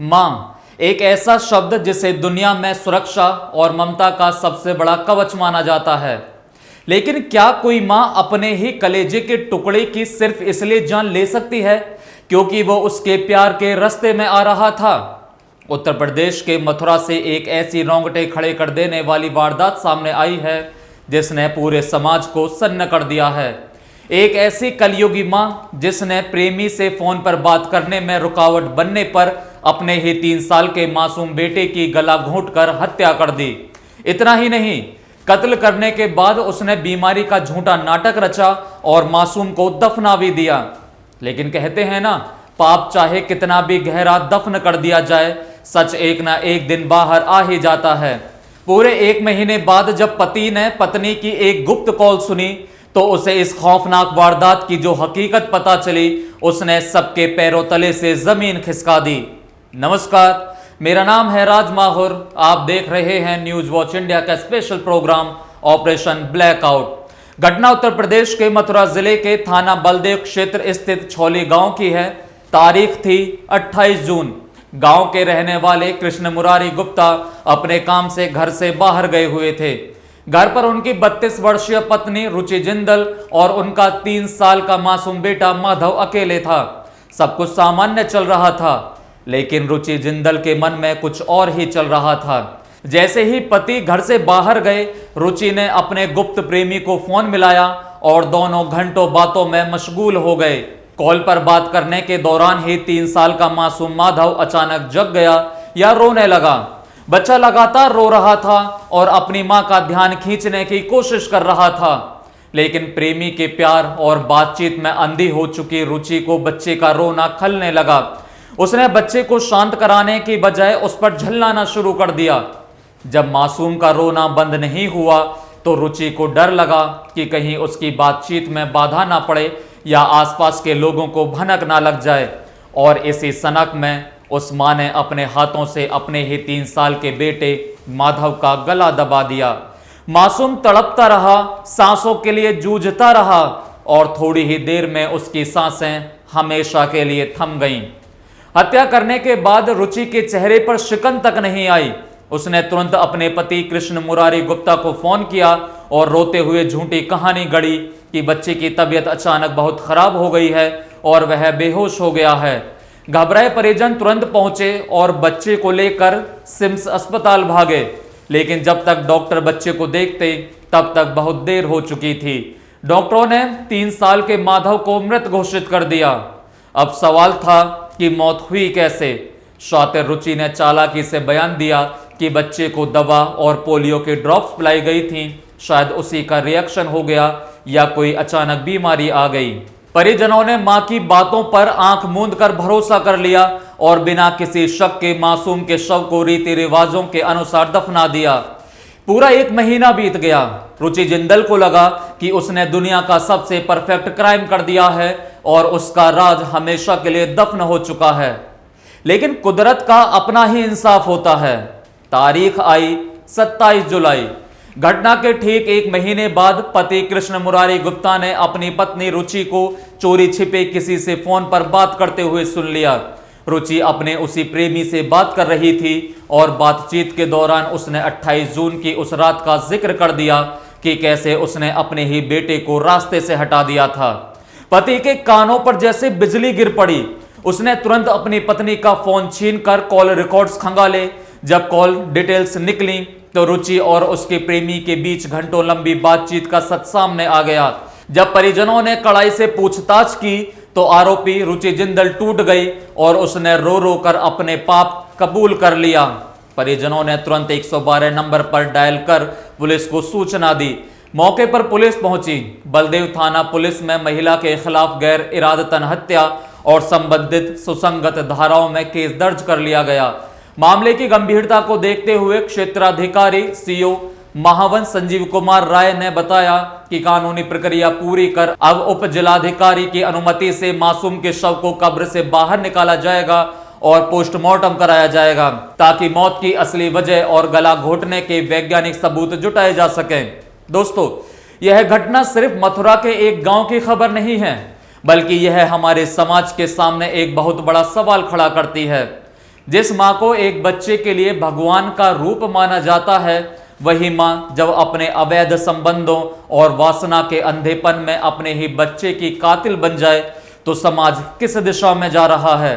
मां, एक ऐसा शब्द जिसे दुनिया में सुरक्षा और ममता का सबसे बड़ा कवच माना जाता है। लेकिन क्या कोई मां अपने ही कलेजे के टुकड़े की सिर्फ इसलिए जान ले सकती है क्योंकि वो उसके प्यार के रास्ते में आ रहा था? उत्तर प्रदेश के मथुरा से एक ऐसी रोंगटे खड़े कर देने वाली वारदात सामने आई है जिसने पूरे समाज को सन्न कर दिया है। एक ऐसी कलयुगी मां जिसने प्रेमी से फोन पर बात करने में रुकावट बनने पर अपने ही 3 साल के मासूम बेटे की गला घोंटकर हत्या कर दी। इतना ही नहीं, कत्ल करने के बाद उसने बीमारी का झूठा नाटक रचा और मासूम को दफना भी दिया। लेकिन कहते हैं ना, पाप चाहे कितना भी गहरा दफन कर दिया जाए, सच एक ना एक दिन बाहर आ ही जाता है। पूरे 1 महीने बाद जब पति ने पत्नी की एक गुप्त कॉल सुनी तो उसे इस खौफनाक वारदात की जो हकीकत पता चली, उसने सबके पैरों तले से जमीन खिसका दी। नमस्कार, मेरा नाम है राज माहुर। आप देख रहे हैं न्यूज वॉच इंडिया का स्पेशल प्रोग्राम ऑपरेशन ब्लैकआउट। घटना उत्तर प्रदेश के मथुरा जिले के थाना बलदेव क्षेत्र स्थित छौली गांव की है। तारीख थी 28 जून। गांव के रहने वाले कृष्ण मुरारी गुप्ता अपने काम से घर से बाहर गए हुए थे। घर पर उनकी 32 वर्षीय पत्नी रुचि जिंदल और उनका 3 साल का मासूम बेटा माधव अकेले था। सब कुछ सामान्य चल रहा था, लेकिन रुचि जिंदल के मन में कुछ और ही चल रहा था। जैसे ही पति घर से बाहर गए, रुचि ने अपने गुप्त प्रेमी को फोन मिलाया और दोनों घंटों बातों में मशगूल हो गए। कॉल पर बात करने के दौरान ही 3 साल का मासूम माधव अचानक जग गया या रोने लगा। बच्चा लगातार रो रहा था और अपनी मां का ध्यान खींचने की कोशिश कर रहा था, लेकिन प्रेमी के प्यार और बातचीत में अंधी हो चुकी रुचि को बच्चे का रोना खलने लगा। उसने बच्चे को शांत कराने की बजाय उस पर झल्लाना शुरू कर दिया। जब मासूम का रोना बंद नहीं हुआ तो रुचि को डर लगा कि कहीं उसकी बातचीत में बाधा ना पड़े या आसपास के लोगों को भनक ना लग जाए। और इसी सनक में उस मां ने अपने हाथों से अपने ही 3 साल के बेटे माधव का गला दबा दिया। मासूम तड़पता रहा, सांसों के लिए जूझता रहा और थोड़ी ही देर में उसकी सांसें हमेशा के लिए थम गईं। हत्या करने के बाद रुचि के चेहरे पर शिकन तक नहीं आई। उसने तुरंत अपने पति कृष्ण मुरारी गुप्ता को फोन किया और रोते हुए झूठी कहानी गढ़ी कि बच्चे की तबीयत अचानक बहुत खराब हो गई है और वह बेहोश हो गया है। घबराए परिजन तुरंत पहुंचे और बच्चे को लेकर सिम्स अस्पताल भागे, लेकिन जब तक डॉक्टर बच्चे को देखते तब तक बहुत देर हो चुकी थी। डॉक्टरों ने 3 साल के माधव को मृत घोषित कर दिया। अब सवाल था कि मौत हुई कैसे। शातिर रुचि ने चालाकी से बयान दिया कि बच्चे को दवा और पोलियो के ड्रॉप्स पिलाई गई थी। शायद उसी का रिएक्शन हो गया या कोई अचानक बीमारी आ गई। परिजनों ने मां की बातों पर आंख मूंद कर भरोसा कर लिया और बिना किसी शक के मासूम के शव को रीति रिवाजों के अनुसार दफना दिया। पूरा 1 महीना बीत गया। रुचि जिंदल को लगा कि उसने दुनिया का सबसे परफेक्ट क्राइम कर दिया है और उसका राज हमेशा के लिए दफन हो चुका है। लेकिन कुदरत का अपना ही इंसाफ होता है। तारीख आई 27 जुलाई। घटना के ठीक 1 महीने बाद पति कृष्ण मुरारी गुप्ता ने अपनी पत्नी रुचि को चोरी छिपे किसी से फोन पर बात करते हुए सुन लिया। रुचि अपने उसी प्रेमी से बात कर रही थी और बातचीत के दौरान उसने 28 जून की उस रात का जिक्र कर दिया कि कैसे उसने अपने ही बेटे को रास्ते से हटा दिया था। पति के कानों पर जैसे बिजली गिर पड़ी। उसने तुरंत अपनी पत्नी का फोन छीनकर कॉल रिकॉर्ड्स खंगाले। जब कॉल डिटेल्स निकली तो रुचि और उसके प्रेमी के बीच घंटों लंबी बातचीत का सच सामने आ गया। जब परिजनों ने कड़ाई से पूछताछ की तो आरोपी रुचि जिंदल टूट गई और उसने रो रो कर अपने पाप कबूल कर लिया। परिजनों ने तुरंत 112 नंबर पर डायल कर पुलिस को सूचना दी। मौके पर पुलिस पहुंची। बलदेव थाना पुलिस में महिला के खिलाफ गैर इरादतन हत्या और संबंधित सुसंगत धाराओं में केस दर्ज कर लिया गया। मामले की गंभीरता को देखते हुए क्षेत्राधिकारी सीओ महावन संजीव कुमार राय ने बताया कि कानूनी प्रक्रिया पूरी कर अब उप जिलाधिकारी की अनुमति से मासूम के शव को कब्र से बाहर निकाला जाएगा और पोस्टमार्टम कराया जाएगा ताकि मौत की असली वजह और गला घोटने के वैज्ञानिक सबूत जुटाए जा सकें। दोस्तों, यह घटना सिर्फ मथुरा के एक गांव की खबर नहीं है, बल्कि यह हमारे समाज के सामने एक बहुत बड़ा सवाल खड़ा करती है। जिस माँ को एक बच्चे के लिए भगवान का रूप माना जाता है, वही माँ जब अपने अवैध संबंधों और वासना के अंधेपन में अपने ही बच्चे की कातिल बन जाए तो समाज किस दिशा में जा रहा है।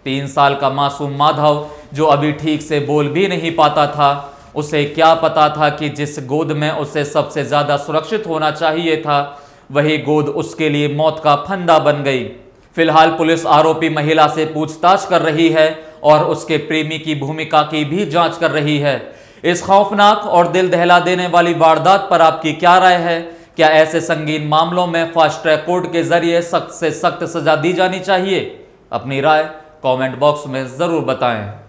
3 साल का मासूम माधव जो अभी ठीक से बोल भी नहीं पाता था, उसे क्या पता था कि जिस गोद में उसे सबसे ज्यादा सुरक्षित होना चाहिए था, वही गोद उसके लिए मौत का फंदा बन गई। फिलहाल पुलिस आरोपी महिला से पूछताछ कर रही है और उसके प्रेमी की भूमिका की भी जांच कर रही है। इस खौफनाक और दिल दहला देने वाली वारदात पर आपकी क्या राय है? क्या ऐसे संगीन मामलों में फास्ट ट्रैक कोर्ट के जरिए सख्त से सख्त सजा दी जानी चाहिए? अपनी राय कमेंट बॉक्स में जरूर बताएं।